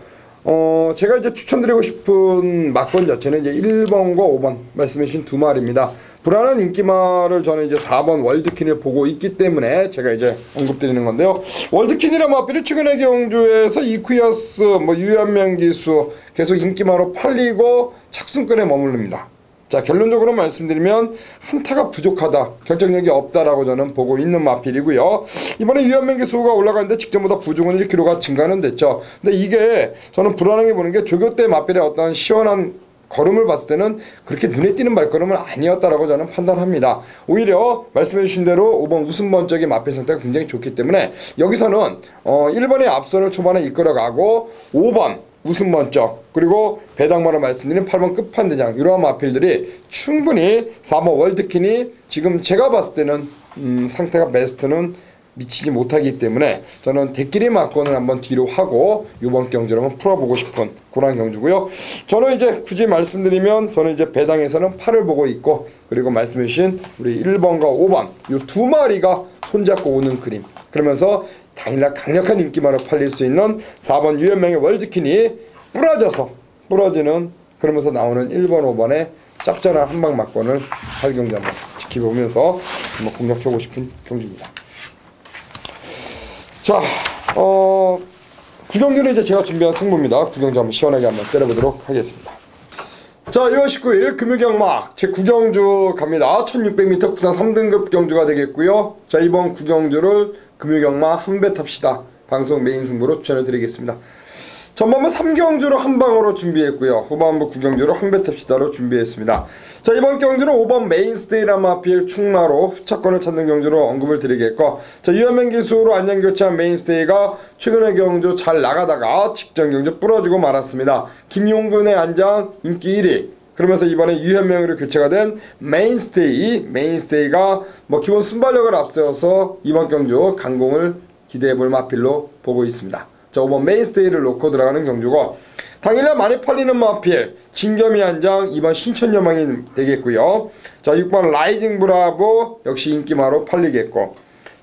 제가 이제 추천드리고 싶은 막권 자체는 이제 1번과 5번 말씀해 주신 두 마리입니다. 불안한 인기마를 저는 이제 4번 월드킨을 보고 있기 때문에 제가 이제 언급드리는 건데요. 월드킨이라는 마필이 최근에 경주에서 이쿠이어스, 뭐 유연명 기수 계속 인기마로 팔리고 착순권에 머무릅니다. 자, 결론적으로 말씀드리면 한타가 부족하다, 결정력이 없다라고 저는 보고 있는 마필이고요. 이번에 유연명 기수가 올라가는데 직전보다 부중은 1kg가 증가는 됐죠. 근데 이게 저는 불안하게 보는 게 조교 때 마필의 어떤 시원한 걸음을 봤을 때는 그렇게 눈에 띄는 발걸음은 아니었다라고 저는 판단합니다. 오히려 말씀해 주신 대로 5번 우승번쩍의 마필 상태가 굉장히 좋기 때문에 여기서는 1번의 앞선을 초반에 이끌어가고 5번 우승번쩍 그리고 배당마로 말씀드린 8번 끝판대장 이러한 마필들이 충분히 4번 월드킨이 지금 제가 봤을 때는 상태가 베스트는 미치지 못하기 때문에 저는 대끼리 막권을 한번 뒤로 하고 이번 경주를 한번 풀어보고 싶은 그런 경주고요. 저는 이제 굳이 말씀드리면 저는 이제 배당에서는 8을 보고 있고 그리고 말씀해 주신 우리 1번과 5번 이 두 마리가 손잡고 오는 그림, 그러면서 당일날 강력한 인기마로 팔릴 수 있는 4번 유연명의 월드킨이 부러지는 그러면서 나오는 1번 5번의 짭짤한 한방 막권을 할 경주 한번 지켜보면서 한번 공략해보고 싶은 경주입니다. 자, 9경주는 이제 제가 준비한 승부입니다. 9경주 한번 시원하게 한번 때려보도록 하겠습니다. 자, 2월 19일 금요경막 제 9경주 갑니다. 1600m 국산 3등급 경주가 되겠고요. 자, 이번 9경주를 금요경막 한 배 탑시다 방송 메인 승부로 추천을 드리겠습니다. 전반부 3경주로 한 방으로 준비했고요. 후반부 9경주로 한 배 탑시다로 준비했습니다. 자, 이번 경주는 5번 메인스테이란 마필 충마로 후차권을 찾는 경주로 언급을 드리겠고, 자, 유연명 기수로 안전교체한 메인스테이가 최근의 경주 잘 나가다가 직전 경주 부러지고 말았습니다. 김용근의 안장 인기 1위, 그러면서 이번에 유현명으로 교체가 된 메인스테이가 뭐 기본 순발력을 앞세워서 이번 경주 강공을 기대해볼 마필로 보고 있습니다. 자, 5번 메인스테이를 놓고 들어가는 경주고, 당일날 많이 팔리는 마필 진겸이 한장 2번 신천여망이 되겠고요. 자, 6번 라이징 브라보 역시 인기마로 팔리겠고,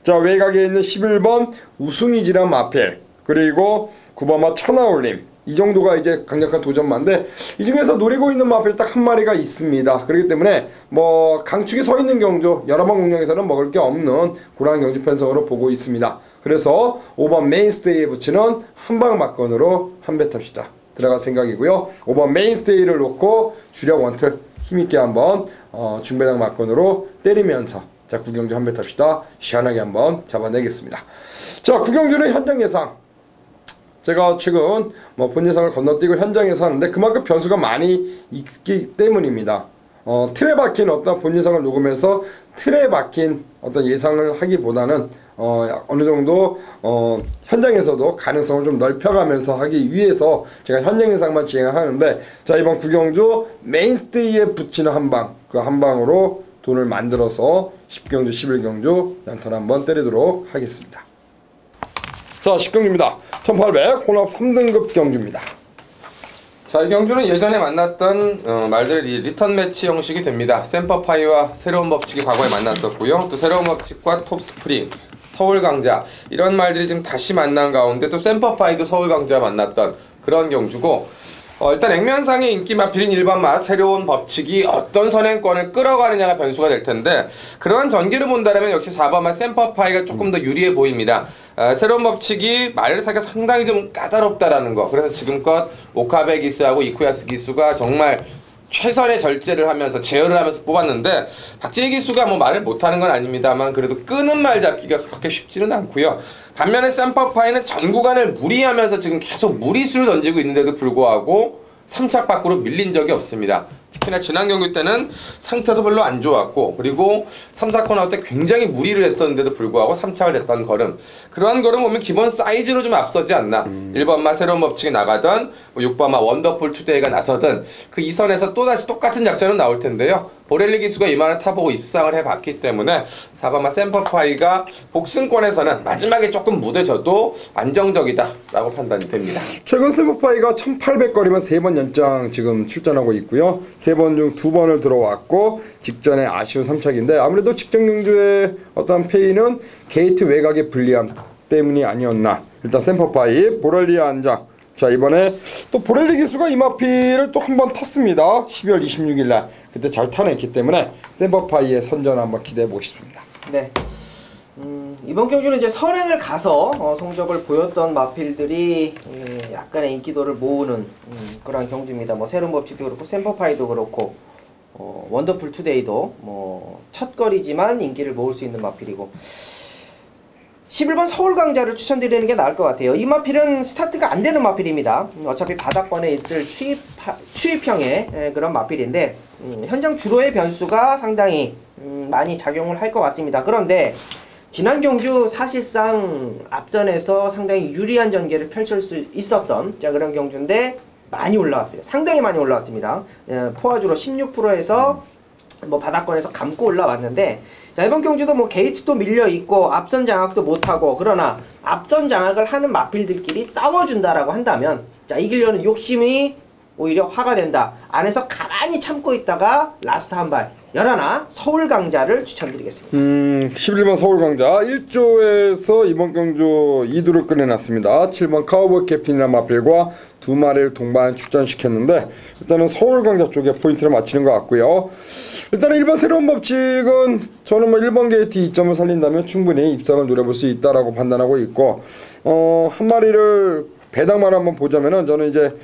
자, 외곽에 있는 11번 우승이지란 마필, 그리고 9번 천하올림, 이 정도가 이제 강력한 도전마인데 이 중에서 노리고 있는 마필 딱 한 마리가 있습니다. 그렇기 때문에 뭐 강축이 서 있는 경주 여러 번 공략에서는 먹을 게 없는 그러한 경주 편성으로 보고 있습니다. 그래서 5번 메인스테이에 붙이는 한방 막건으로 한 배 탑시다 들어갈 생각이고요. 5번 메인스테이를 놓고 주력 원틀 힘있게 한번 중배당 막건으로 때리면서 자, 9경주 한 배 탑시다 시원하게 한번 잡아내겠습니다. 자, 9경주는 현장 예상, 제가 최근 뭐 본 예상을 건너뛰고 현장에서 하는데 그만큼 변수가 많이 있기 때문입니다. 틀에 박힌 어떤 본 예상을 녹음해서 틀에 박힌 어떤 예상을 하기보다는 어느 정도 현장에서도 가능성을 좀 넓혀가면서 하기 위해서 제가 현장 예상만 진행하는데, 자, 이번 9경주 메인스테이에 붙이는 한방, 그 한방으로 돈을 만들어서 10경주 11경주 연탄 한번 때리도록 하겠습니다. 자, 10경주입니다. 1800 혼합 3등급 경주입니다. 자, 이 경주는 예전에 만났던 말들이 리턴 매치 형식이 됩니다. 샘퍼파이와 새로운 법칙이 과거에 만났었고요. 또 새로운 법칙과 톱스프링, 서울강자 이런 말들이 지금 다시 만난 가운데 또 샘퍼파이도 서울강자 만났던 그런 경주고, 일단 액면상의 인기 마필인 일반맛 새로운 법칙이 어떤 선행권을 끌어가느냐가 변수가 될 텐데, 그러한 전개를 본다면 역시 4번맛 샘퍼파이가 조금 더 유리해 보입니다. 새로운 법칙이 말을 타기가 상당히 좀 까다롭다라는 거, 그래서 지금껏 오카베 기수하고 이쿠야스 기수가 정말 최선의 절제를 하면서 제어를 하면서 뽑았는데, 박재희 기수가 뭐 말을 못하는 건 아닙니다만 그래도 끄는 말 잡기가 그렇게 쉽지는 않고요. 반면에 샘퍼파이는 전 구간을 무리하면서 지금 계속 무리수를 던지고 있는데도 불구하고 3착 밖으로 밀린 적이 없습니다. 특히나 지난 경기 때는 상태도 별로 안 좋았고 그리고 3, 4코 나올 때 굉장히 무리를 했었는데도 불구하고 3착을 냈던 걸음 그러한 걸음 보면 기본 사이즈로 좀 앞서지 않나 1번마 새로운 법칙이 나가던 6번마 원더풀 투데이가 나서든 그 이선에서 또다시 똑같은 작전은 나올 텐데요. 보렐리 기수가 이만을 타보고 입상을 해봤기 때문에 4번마 샘퍼파이가 복승권에서는 마지막에 조금 무뎌져도 안정적이다 라고 판단이 됩니다. 최근 샘퍼파이가 1800거리만 3번 연장 지금 출전하고 있고요. 3번 중 2번을 들어왔고 직전에 아쉬운 3착인데 아무래도 직전 경주의 어떤 페이는 게이트 외곽의 불리함 때문이 아니었나. 일단 샘퍼파이 보렐리의 안장. 자 이번에 또 보렐리 기수가 이마피를 또 한 번 탔습니다. 12월 26일날 그때 잘 타냈기 때문에 샘퍼파이의 선전 한번 기대해보고 싶습니다. 네. 이번 경주는 이제 선행을 가서 성적을 보였던 마필들이 약간의 인기도를 모으는 그런 경주입니다. 뭐 새로운 법칙도 그렇고 샘퍼파이도 그렇고 원더풀 투데이도 뭐 첫거리지만 인기를 모을 수 있는 마필이고 11번 서울강자를 추천드리는 게 나을 것 같아요. 이 마필은 스타트가 안 되는 마필입니다. 어차피 바닥권에 있을 추입형의 그런 마필인데 현장 주로의 변수가 상당히 많이 작용을 할 것 같습니다. 그런데 지난 경주 사실상 앞전에서 상당히 유리한 전개를 펼칠 수 있었던 그런 경주인데 많이 올라왔어요. 상당히 많이 올라왔습니다. 포화주로 16%에서 뭐 바닥권에서 감고 올라왔는데 자 이번 경주도 뭐 게이트도 밀려있고 앞선 장악도 못하고 그러나 앞선 장악을 하는 마필들끼리 싸워준다라고 한다면 자 이기려는 욕심이 오히려 화가 된다. 안에서 가만히 참고 있다가 라스트 한발 열하나 서울강자를 추천드리겠습니다. 11번 서울강자 1조에서 이번 경주 2두를 꺼내놨습니다. 7번 카우보이 캡틴이라는 마필과 2마리를 동반 출전시켰는데 일단은 서울강자 쪽에 포인트를 맞추는 것 같고요. 일단은 1번 새로운 법칙은 저는 뭐 1번 게이트 2점을 살린다면 충분히 입상을 노려볼 수 있다라고 판단하고 있고 한 마리를 배당만 한번 보자면은 저는 이제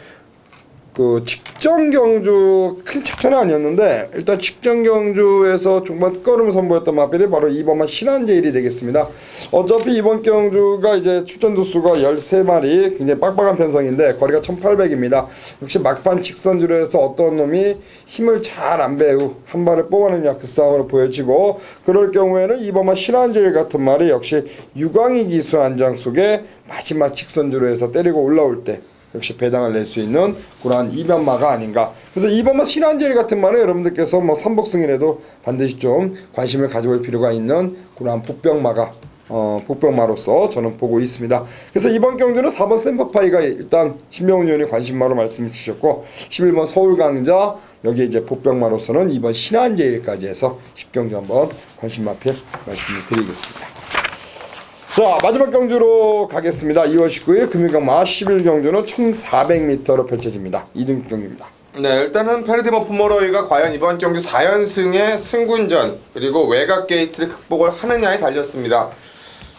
그 직전 경주 큰 착차는 아니었는데 일단 직전 경주에서 중반 걸음을 선보였던 마필이 바로 2번만 신한제일이 되겠습니다. 어차피 이번 경주가 이제 출전 두수가 13마리 굉장히 빡빡한 편성인데 거리가 1800입니다. 역시 막판 직선주로 해서 어떤 놈이 힘을 잘 안 배우 한 발을 뽑아내냐 그 싸움으로 보여지고 그럴 경우에는 2번만 신한제일 같은 말이 역시 유광희 기수 안장 속에 마지막 직선주로 해서 때리고 올라올 때 역시 배당을 낼 수 있는 그러한 이변마가 아닌가. 그래서 2번마 신한제일 같은 말은 여러분들께서 뭐 삼복승이라도 반드시 좀 관심을 가져볼 필요가 있는 그러한 복병마가 복병마로서 저는 보고 있습니다. 그래서 이번 경주는 4번 샘퍼파이가 일단 신명훈 의원이 관심마로 말씀을 주셨고 11번 서울강자 여기 이제 복병마로서는 2번 신한제일까지 해서 10경주 한번 관심마필 말씀을 드리겠습니다. 자 마지막 경주로 가겠습니다. 2월 19일 금일강마 11경주는 1400m로 펼쳐집니다. 2등 경기입니다. 네 일단은 페르디먼 포모로이가 과연 이번 경주 4연승의 승군전 그리고 외곽 게이트를 극복을 하느냐에 달렸습니다.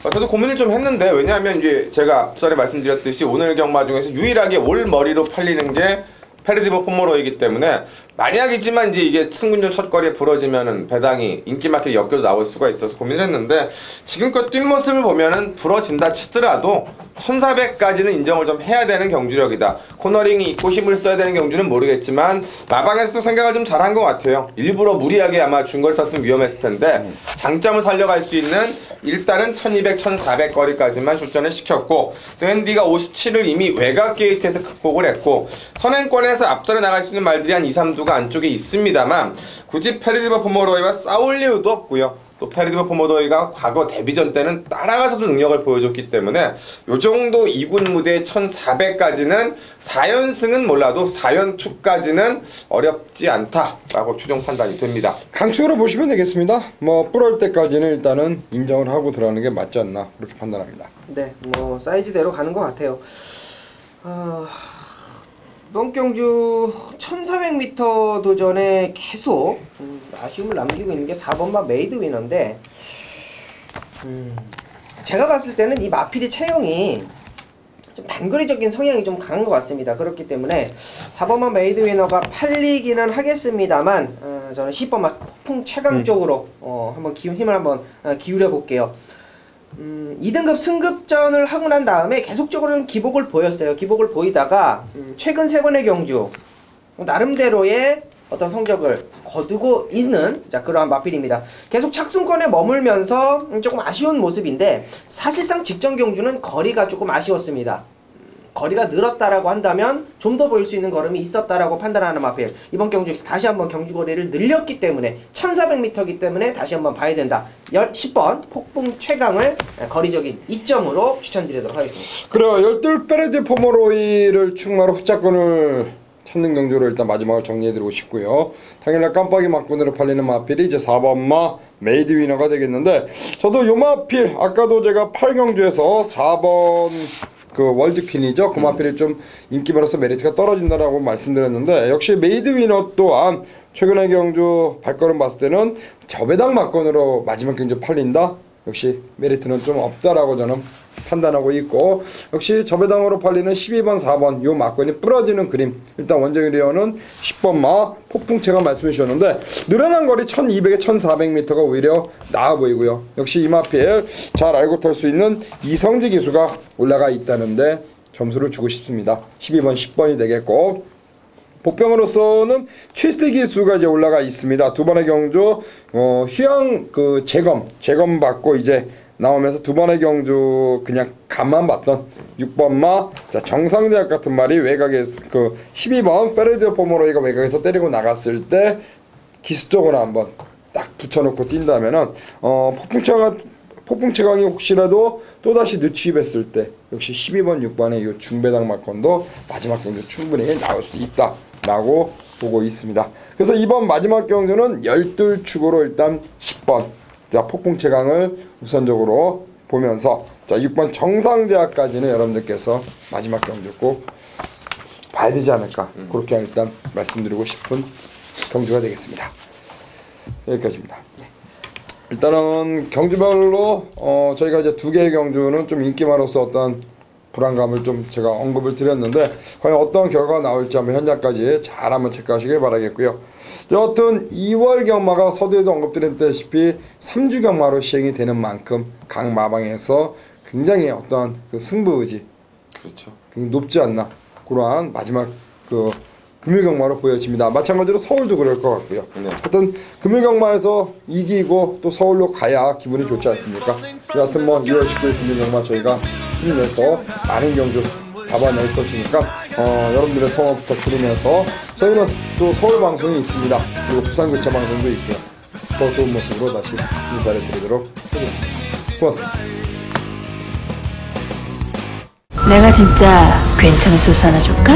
저도 고민을 좀 했는데 왜냐하면 이제 제가 앞전에 말씀드렸듯이 오늘 경마 중에서 유일하게 올 머리로 팔리는 게 페르디먼 포모로이기 때문에 만약이지만 이제 이게 승군전 첫 거리에 부러지면은 배당이 인기마켓 엮여도 나올 수가 있어서 고민을 했는데 지금껏 뛴 모습을 보면은 부러진다 치더라도 1400까지는 인정을 좀 해야 되는 경주력이다. 코너링이 있고 힘을 써야 되는 경주는 모르겠지만 마방에서도 생각을 좀 잘한 것 같아요. 일부러 무리하게 아마 중거리 쐈으면 위험했을 텐데 장점을 살려갈 수 있는 일단은 1200, 1400 거리까지만 출전을 시켰고 또 핸디가 57을 이미 외곽 게이트에서 극복을 했고 선행권에서 앞전에 나갈 수 있는 말들이 한 2, 3두가 안쪽에 있습니다만 굳이 페르디먼 포모로이와 싸울 이유도 없고요. 또 페르디먼 포모로이가 과거 데뷔전 때는 따라가서도 능력을 보여줬기 때문에 요 정도 2군 무대 1400까지는 4연승은 몰라도 4연투까지는 어렵지 않다라고 최종 판단이 됩니다. 강축으로 보시면 되겠습니다. 뭐 뿔할 때까지는 일단은 인정을 하고 들어가는 게 맞지 않나 그렇게 판단합니다. 네, 뭐 사이즈대로 가는 것 같아요. 이번 경주 1400m 도전에 계속 아쉬움을 남기고 있는 게 4번마 메이드 위너인데 제가 봤을 때는 이 마필이 체형이 좀 단거리적인 성향이 좀 강한 것 같습니다. 그렇기 때문에 4번마 메이드 위너가 팔리기는 하겠습니다만 저는 10번마 폭풍 최강 쪽으로 한번 힘을 한번 기울여 볼게요. 2등급 승급전을 하고 난 다음에 계속적으로 기복을 보였어요. 기복을 보이다가 최근 3번의 경주 나름대로의 어떤 성적을 거두고 있는 자 그러한 마필입니다. 계속 착순권에 머물면서 조금 아쉬운 모습인데 사실상 직전 경주는 거리가 조금 아쉬웠습니다. 거리가 늘었다라고 한다면 좀 더 보일 수 있는 걸음이 있었다라고 판단하는 마필. 이번 경주 다시 한번 경주 거리를 늘렸기 때문에 1400m이기 때문에 다시 한번 봐야 된다. 10번 폭풍 최강을 거리적인 이점으로 추천드리도록 하겠습니다. 그래요. 12페레디 포모로이를 충마로 후자권을 찾는 경주로 일단 마지막을 정리해드리고 싶고요. 당연히 깜빡이 막군으로 팔리는 마필이 이제 4번마 메이드 위너가 되겠는데, 저도 요 마필 아까도 제가 8경주에서 4번 그 월드퀸이죠. 그 마필이 좀 인기많아서 메리트가 떨어진다라고 말씀드렸는데, 역시 메이드 위너 또한 최근의 경주 발걸음 봤을 때는 저배당 막건으로 마지막 경주 팔린다? 역시 메리트는 좀 없다라고 저는 판단하고 있고, 역시 저배당으로 팔리는 12번 4번 요 막건이 부러지는 그림. 일단 원정리어는 10번 마 폭풍체가 말씀해 주셨는데, 늘어난 거리 1200에 1400m가 오히려 나아 보이고요. 역시 이 마필 잘 알고 탈 수 있는 이성지 기수가 올라가 있다는데 점수를 주고 싶습니다. 12번 10번이 되겠고, 복병으로서는 최스트 기수가 이제 올라가 있습니다. 두 번의 경주 휴양 그 재검 받고 이제 나오면서 두 번의 경주 그냥 간만 봤던 6번마 자 정상대학 같은 말이 외곽에서 그 12번 페레디오 포모로이가 외곽에서 때리고 나갔을 때 기수 쪽으로 한번 딱 붙여놓고 뛴다면은 폭풍 최강이 혹시라도 또다시 늦추입했을 때 역시 12번 6번의 이 중배당 막건도 마지막 경주 충분히 나올 수 있다라고 보고 있습니다. 그래서 이번 마지막 경주는 12축으로 일단 10번 자 폭풍 최강을 우선적으로 보면서 자 6번 정상대학까지는 여러분들께서 마지막 경주 꼭 봐야 되지 않을까 그렇게 일단 말씀드리고 싶은 경주가 되겠습니다. 여기까지입니다. 일단은 경주별로 저희가 이제 두 개의 경주는 좀 인기만으로서 어떤 불안감을 좀 제가 언급을 드렸는데, 과연 어떤 결과가 나올지 한번 현장까지 잘 한번 체크하시길 바라겠고요. 여하튼 2월 경마가 서두에도 언급드렸다시피 3주 경마로 시행이 되는 만큼 각 마방에서 굉장히 어떤 그 승부 의지 그렇죠. 굉장히 높지 않나 그러한 마지막 그 금요경마로 보여집니다. 마찬가지로 서울도 그럴 것 같고요. 네. 하여튼 금요경마에서 이기고 또 서울로 가야 기분이 좋지 않습니까? 여하튼 뭐 2월 19일 금요경마 저희가 힘내서 많은 경주 잡아낼 것이니까 여러분들의 성원 부탁드리면서 저희는 또 서울 방송이 있습니다. 그리고 부산 교차 방송도 있고요. 더 좋은 모습으로 다시 인사를 드리도록 하겠습니다. 고맙습니다. 내가 진짜 괜찮은 소스 하나 줄까?